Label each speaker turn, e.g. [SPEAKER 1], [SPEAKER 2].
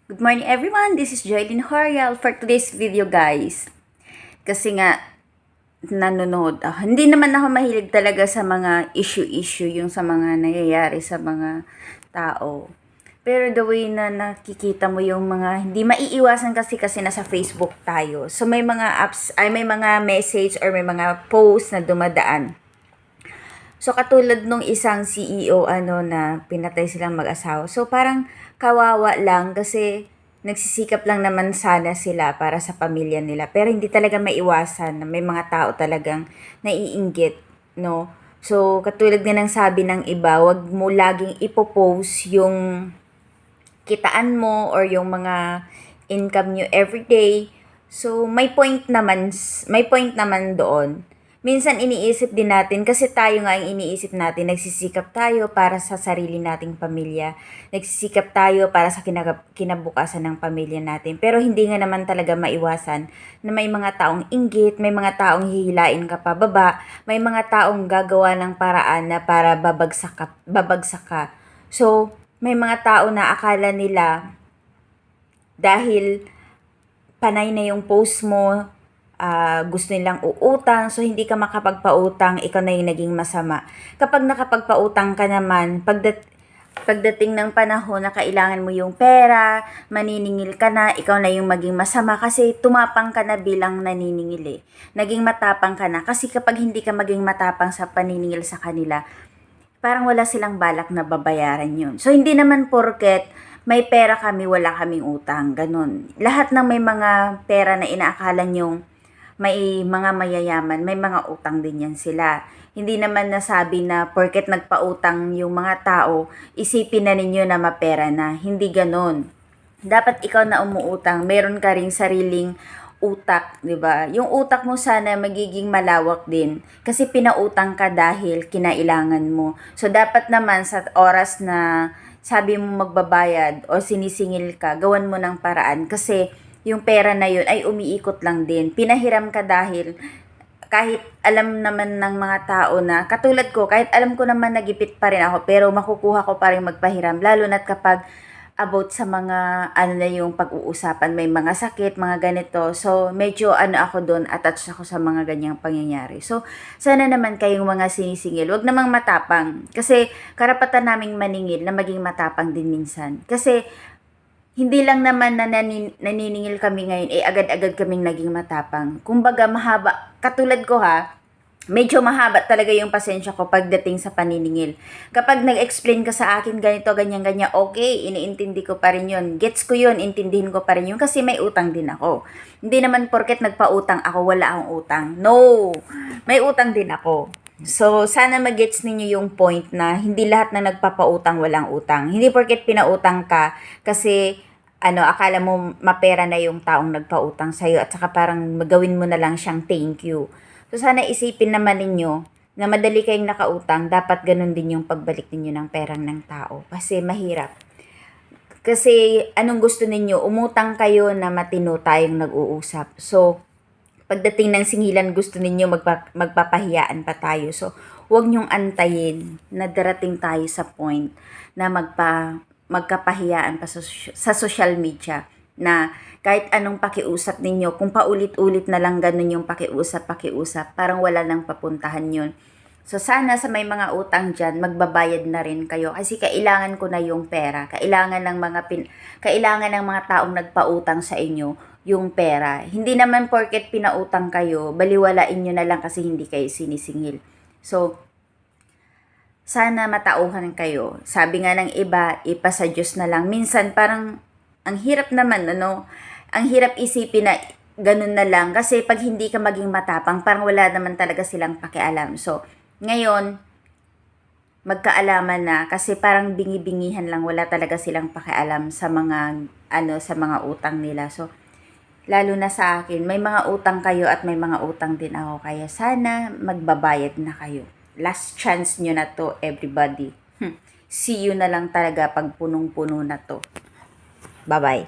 [SPEAKER 1] Good morning everyone, this is Joylyn Horial for today's video guys. Kasi nga, nanonood ako. Hindi naman ako mahilig talaga sa mga issue-issue, yung sa mga nangyayari sa mga tao. Pero the way na nakikita mo yung mga, hindi maiiwasan kasi nasa Facebook tayo. So may mga apps, may mga message or may mga post na dumadaan. So, katulad nung isang CEO, na pinatay silang mag-asawa. So, parang kawawa lang kasi nagsisikap lang naman sana sila para sa pamilya nila. Pero hindi talaga maiwasan na may mga tao talagang naiinggit, no? So, katulad nga ng sabi ng iba, wag mo laging ipopost yung kitaan mo or yung mga income nyo everyday. So, may point naman doon. Minsan iniisip din natin, kasi tayo nga ang iniisip natin, nagsisikap tayo para sa sarili nating pamilya, nagsisikap tayo para sa kinabukasan ng pamilya natin. Pero hindi nga naman talaga maiwasan na may mga taong inggit, may mga taong hihilain ka pababa, may mga taong gagawa ng paraan na para babagsak ka. So, may mga tao na akala nila dahil panay na yung post mo, gusto nilang uutang, so hindi ka makapagpautang, ikaw na yung naging masama. Kapag nakapagpautang ka naman, pagdating ng panahon na kailangan mo yung pera, maniningil ka na, ikaw na yung maging masama kasi tumapang ka na bilang naniningil eh. Naging matapang ka na kasi kapag hindi ka maging matapang sa paniningil sa kanila, parang wala silang balak na babayaran yun. So, hindi naman porket may pera kami, wala kaming utang. Ganun. Lahat ng may mga pera na inaakala nyong may mga mayayaman, may mga utang din yan sila. Hindi naman nasabi na porket nagpautang yung mga tao, isipin na ninyo na mapera na. Hindi ganun. Dapat ikaw na umuutang, meron ka ring sariling utak, 'di ba? Yung utak mo sana magiging malawak din kasi pinautang ka dahil kinailangan mo. So dapat naman sa oras na sabi mo magbabayad o sinisingil ka, gawan mo ng paraan kasi yung pera na yun ay umiikot lang din. Pinahiram ka dahil kahit alam naman ng mga tao na, katulad ko, kahit alam ko naman nagipit pa rin ako, pero makukuha ko pa rin magpahiram, lalo na't kapag about sa mga, na yung pag-uusapan, may mga sakit, mga ganito. So, medyo ako doon, attached ako sa mga ganyang pangyayari. So, sana naman kayong mga sinisingil, wag namang matapang. Kasi, karapatan naming maningil na maging matapang din minsan. Kasi, hindi lang naman na naniningil kami ngayon, agad-agad kaming naging matapang. Kumbaga, mahaba, katulad ko medyo mahaba talaga yung pasensya ko pagdating sa paniningil. Kapag nag-explain ka sa akin ganito, ganyan, ganyan, okay, iniintindi ko pa rin yun. Gets ko yun, intindihin ko pa rin yun kasi may utang din ako. Hindi naman porket nagpa-utang ako, wala akong utang. No! May utang din ako. So, sana mag-gets ninyo yung point na hindi lahat na nagpapautang walang utang. Hindi porket pinautang ka kasi akala mo mapera na yung taong nagpautang sa'yo at saka parang magawin mo na lang siyang thank you. So, sana isipin naman ninyo na madali kayong nakautang, dapat ganun din yung pagbalik ninyo ng perang ng tao. Kasi mahirap. Kasi anong gusto ninyo? Umutang kayo na matino tayong nag-uusap. So, pagdating ng singilan, gusto ninyo magpapahiyaan pa tayo. So, huwag nyong antayin na darating tayo sa point na magkapahiyaan pa sa social media na kahit anong pakiusap ninyo, kung paulit-ulit na lang ganun yung pakiusap, parang wala nang papuntahan yun. So, sana sa may mga utang dyan, magbabayad na rin kayo kasi kailangan ko na yung pera. Kailangan ng mga taong nagpautang sa inyo yung pera. Hindi naman porket pinautang kayo, baliwalain nyo na lang kasi hindi kayo sinisingil. So, sana matauhan kayo. Sabi nga ng iba, ipasa Diyos na lang. Minsan parang ang hirap naman, ang hirap isipin na ganun na lang kasi pag hindi ka maging matapang, parang wala naman talaga silang pakialam. So, ngayon, magkaalaman na kasi parang bingi-bingihan lang, wala talaga silang pakialam sa mga sa mga utang nila. So, lalo na sa akin, may mga utang kayo at may mga utang din ako. Kaya sana magbabayad na kayo. Last chance nyo na to, everybody. See you na lang talaga pag punong-puno na to. Bye-bye.